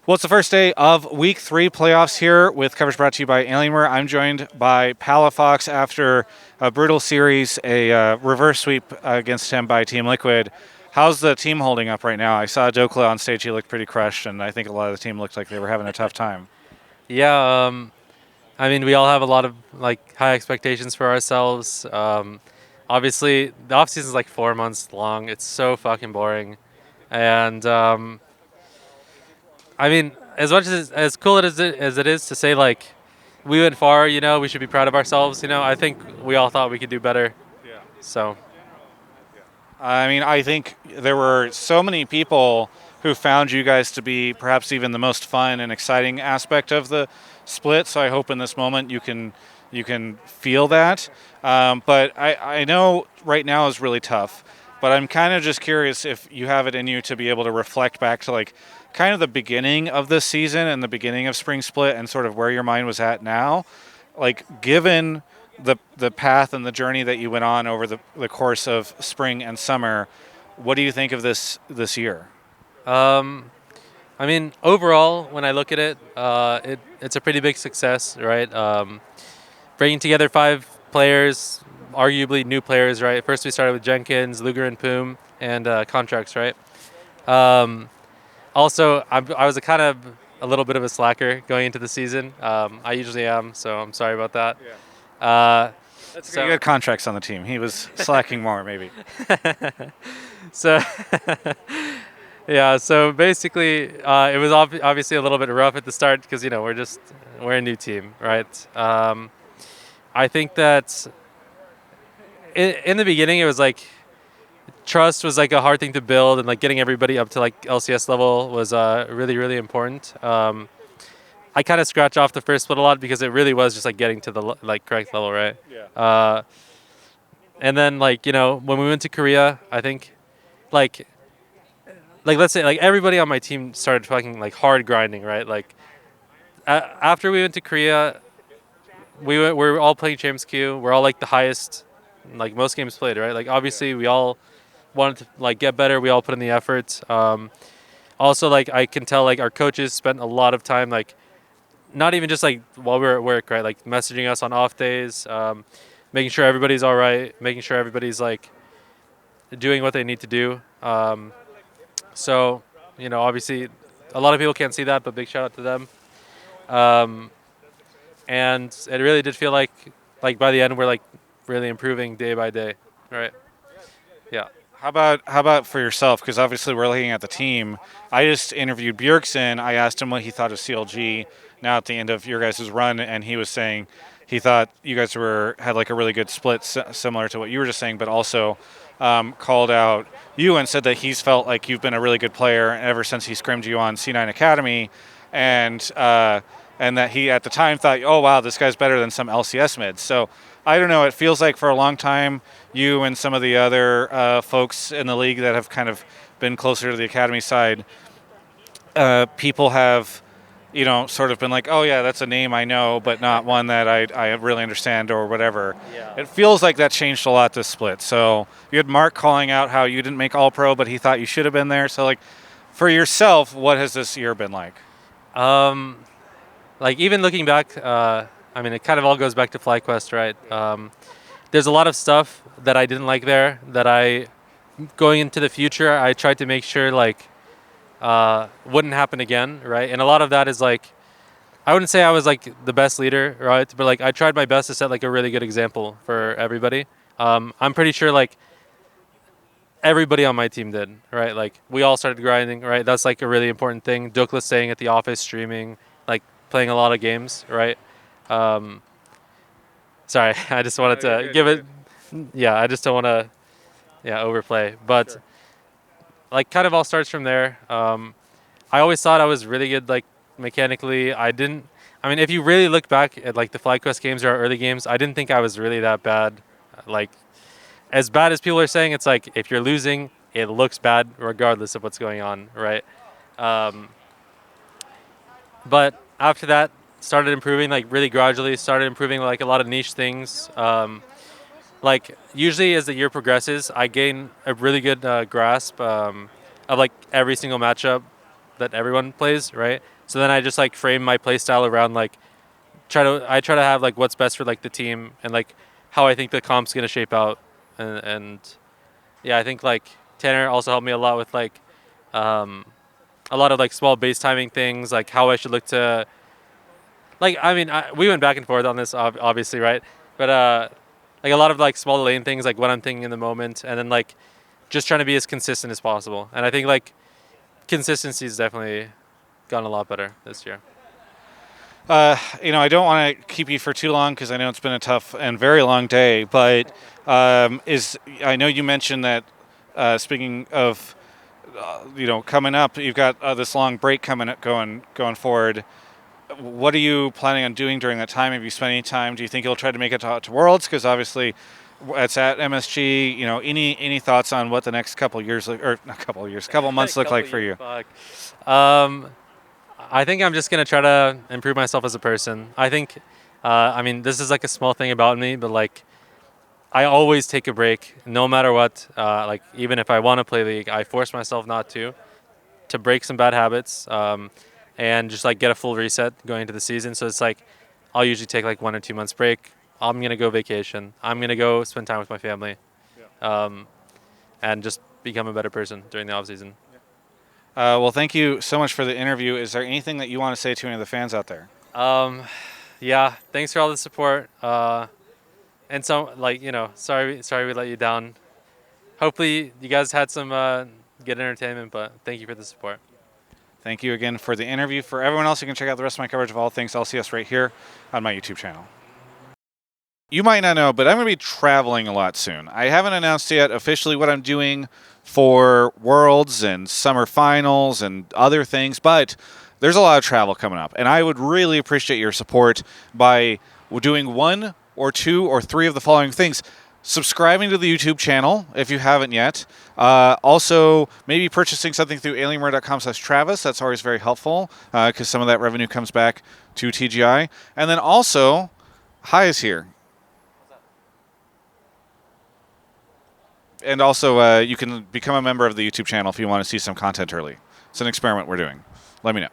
Well, it's the first day of Week 3 playoffs here with coverage brought to you by Alienware. I'm joined by Palafox after a brutal series, a reverse sweep against him by Team Liquid. How's the team holding up right now? I saw Dokla on stage. He looked pretty crushed, and I think a lot of the team looked like they were having a tough time. Yeah, I mean, we all have a lot of high expectations for ourselves. Obviously, the off season is like 4 months long. It's so fucking boring, and I mean, as much as cool as it is to say we went far, we should be proud of ourselves. I think we all thought we could do better. So I mean, I think there were so many people who found you guys to be perhaps even the most fun and exciting aspect of the split. So I hope in this moment you can feel that. But I know right now is really tough. But I'm kind of just curious if you have it in you to be able to reflect back to like kind of the beginning of this season and the beginning of spring split and sort of where your mind was at now. Like given the path and the journey that you went on over the course of spring and summer, what do you think of this year? um, I mean, overall, when I look at it, it's a pretty big success, right? Bringing together 5 players, arguably new players, right? First, we started with Jenkins, Luger, and Poom, and contracts, right? Um, Also, I was a kind of a little bit of a slacker going into the season. I usually am, so I'm sorry about that. Uh, That's good. You so had contracts on the team. He was slacking more, maybe. so yeah, so basically, it was obviously a little bit rough at the start because we're a new team, right? I think that in the beginning it was like trust was like a hard thing to build, and like getting everybody up to like LCS level was really important. I kind of scratch off the first split a lot because it really was just like getting to the correct level, right? Yeah. And then when we went to Korea, I think like let's say like everybody on my team started fucking like hard grinding, right? After we went to Korea, we're all playing Champs Q. We're all like the highest, like most games played, right? Like obviously we all wanted to like get better. We all put in the effort. Also, like I can tell, like our coaches spent a lot of time, like not even just like while we were at work, right? Like messaging us on off days, making sure everybody's all right, making sure everybody's like doing what they need to do. So, obviously, a lot of people can't see that, but big shout out to them. Um, and it really did feel like by the end we're like really improving day by day, right? Yeah. How about for yourself? Because obviously we're looking at the team. I just interviewed Bjergsen. I asked him what he thought of CLG now at the end of your guys' run, and he was saying he thought you guys had like a really good split, similar to what you were just saying, but also called out you and said that he's felt like you've been a really good player ever since he scrimmed you on C9 Academy, and and that he at the time thought, oh wow, this guy's better than some LCS mids. So I don't know. It feels like for a long time, you and some of the other folks in the league that have kind of been closer to the academy side, people have, sort of been like, oh yeah, that's a name I know, but not one that I really understand or whatever. Yeah. It feels like that changed a lot this split. So you had Mark calling out how you didn't make All Pro, but he thought you should have been there. So like, for yourself, what has this year been like? Um, like even looking back, I mean, it kind of all goes back to FlyQuest, right? There's a lot of stuff that I didn't like there that going into the future, I tried to make sure wouldn't happen again, right? And a lot of that is like, I wouldn't say I was like the best leader, right? But like I tried my best to set like a really good example for everybody. I'm pretty sure like everybody on my team did, right? Like we all started grinding, right? That's like a really important thing. Dokla staying at the office, streaming, like playing a lot of games, right? Um, Sorry, I just wanted to give it. Yeah, I just don't want to, overplay. But like, kind of all starts from there. I always thought I was really good, like mechanically. I didn't. I mean, if you really look back at like the FlyQuest games or our early games, I didn't think I was really that bad. Like, as bad as people are saying, it's like if you're losing, it looks bad regardless of what's going on, right? Um, but after that, started improving like really gradually. Started improving like a lot of niche things. Like usually as the year progresses, I gain a really good grasp of like every single matchup that everyone plays, right? So then I just like frame my play style around like I try to have like what's best for like the team and like how I think the comp's gonna shape out, and yeah, I think like Tanner also helped me a lot with like um, a lot of like small base timing things, like how I should look to like I mean we went back and forth on this obviously, right? But like a lot of like small lane things, like what I'm thinking in the moment, and then like just trying to be as consistent as possible. And I think like consistency has definitely gotten a lot better this year. I don't want to keep you for too long because I know it's been a tough and very long day. But I know you mentioned that speaking of coming up, you've got this long break going forward. What are you planning on doing during that time? Have you spent any time? Do you think you'll try to make it to Worlds? Because obviously, it's at MSG. Any thoughts on what the next couple years or not couple years, couple months look like for you? Fuck. Um, I think I'm just gonna try to improve myself as a person. I think, I mean, this is like a small thing about me, but like, I always take a break, no matter what. Like, even if I want to play League, I force myself not to break some bad habits, and just like get a full reset going into the season. So it's like, I'll usually take like 1 or 2 months break. I'm gonna go vacation. I'm gonna go spend time with my family, and just become a better person during the off season. Well, thank you so much for the interview. Is there anything that you want to say to any of the fans out there? Yeah, thanks for all the support. And so, like, sorry we let you down. Hopefully, you guys had some good entertainment, but thank you for the support. Thank you again for the interview. For everyone else, you can check out the rest of my coverage of all things LCS right here on my YouTube channel. You might not know, but I'm going to be traveling a lot soon. I haven't announced yet officially what I'm doing for Worlds and Summer Finals and other things, but there's a lot of travel coming up, and I would really appreciate your support by doing 1 or 2 or 3 of the following things. Subscribing to the YouTube channel if you haven't yet. Also, maybe purchasing something through alienware.com/Travis. That's always very helpful because some of that revenue comes back to TGI. And then also, Hi is here. And also, you can become a member of the YouTube channel if you want to see some content early. It's an experiment we're doing. Let me know.